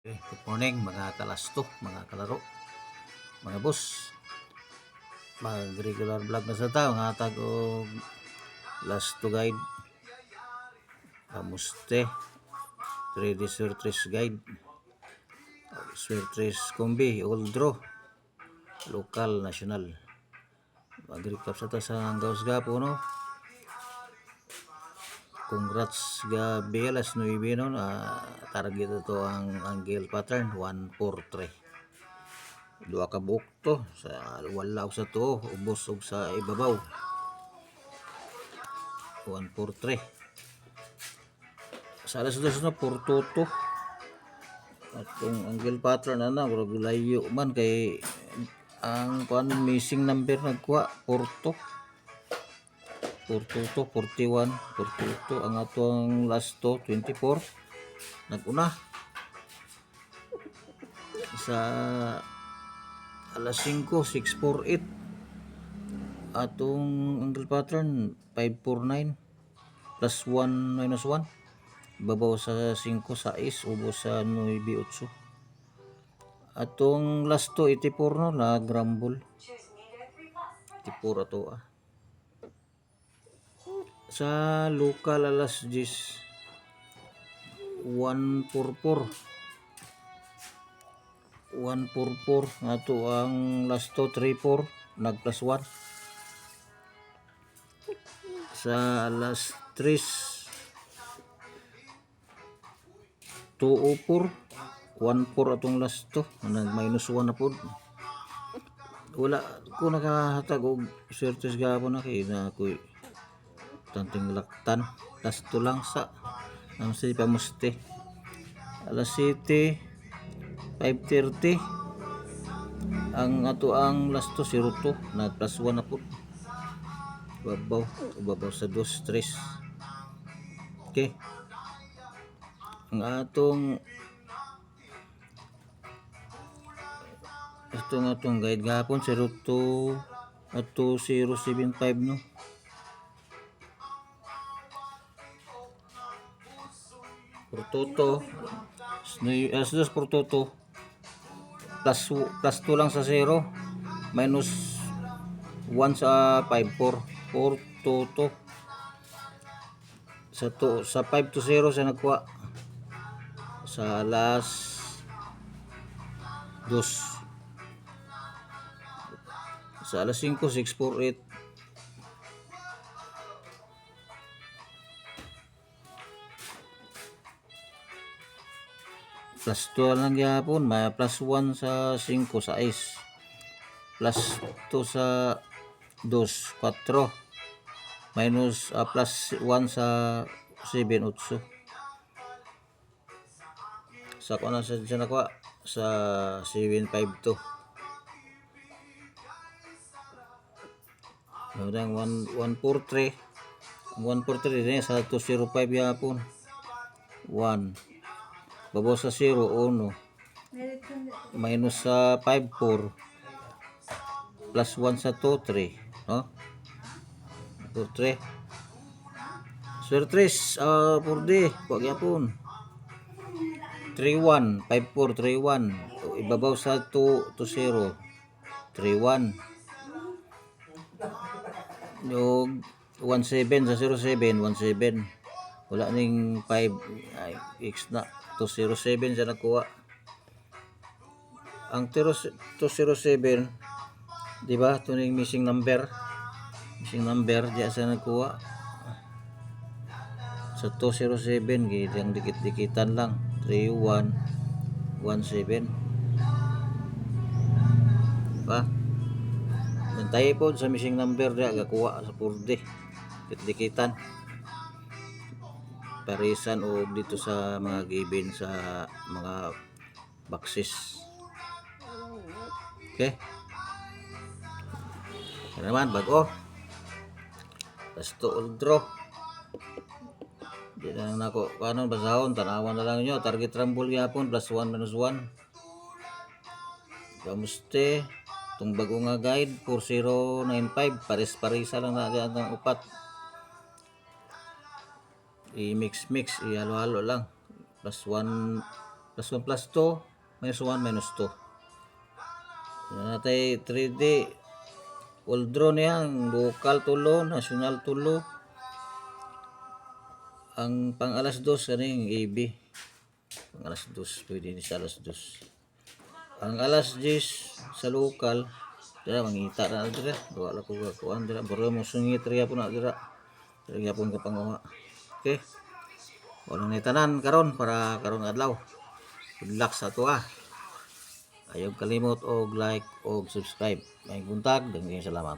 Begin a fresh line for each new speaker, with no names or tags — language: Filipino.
Okay, good morning mga kalasto, mga kalaro, mga boss. Mag regular vlog na sa tao nga tag og last to guide. Kamuste 3D Swertres guide. Swertres kombi, all draw, local, national. Mag recap sa ta sa hanggaws gapo no. Congrats ga BLS 9 no, target ito ang angle pattern 143. Duha ka buok to sa wala og sa tuo, ubos og sa ibabaw. 143. Sa alas dos na portoto. At kung angle pattern na murag layo man kay ang kuan missing number nagkuha porto. Portoto 41, portoto ang atong last to 24. Naguna sa alas 5 648 atong angle pattern 549 plus 1 minus 1 babaw sa 5 6 ubos sa 9 8. Atong last to 84 no na grumble 84 ato sa local alas 10 144 ato ang last to 34 nag plus 1 sa alas 3 204 14 atong last to nag minus 1 na pod. Wala ko nakahatag og swertes gapon na kay na ako'y tanting laktan last to lang sa ang si pamuste alas 7 5:30 ang ato ang last to 02 na plus 1 na pod. Babaw sa 2 3. Okay, ang atong guide gapon 02 at 2075 no. Portoto alas 2 portoto plus 2 lang sa 0 minus 1 sa 54 portoto sa 5 to 0 sa nagkuha sa alas 2 sa alas 5 648 plus 2 lang yapon may plus 1 sa 5 sa 6 plus 2 sa 2 4 minus plus 1 sa 7 8 sa kuno sa nakuha sa 752 ang 143 din sa 205 yapon 1 babaw sa 0 1 minus sa 54 plus 1 sa 2 3 no 2 3 swertres por di wag yapon 31 54 31 ibabaw sa 2 to 0 31 yung 17 sa 07 17 wala ning 5 ay x na 207 sa nakuha ang 207 di ba ito ning missing number diya sa nakuha sa 207 gayang dikit-dikitan lang 3117 ba bantay po sa missing number diya gakuha sa purde dikit-dikitan parisan o dito sa mga given sa mga boxes. Okay, ano naman bago basta all draw di na nako paano basahon tanawan na lang nyo target rumble yapon plus 1 minus 1 kamuste itong bago nga guide 4095 parisa lang na ang upat i-mix ihalo-halo lang plus 1 Plus 1 plus 2, minus 1 minus 2. Natay 3D. All draw niya, local tulo, national tulo. Ang pang alas 2 kaning AB. Pang alas 2, pwede ni sa alas 2. Ang alas 10 sa local, dira mangita na dira. Wala ko kuan dira, baro mo sungit riya po na dira. Dira po ka panguha. Okay. Wala na tanan karon para karon adlaw. Good luck sa ato ah. Ayaw kalimot og like og subscribe. May buntag, daghang salamat.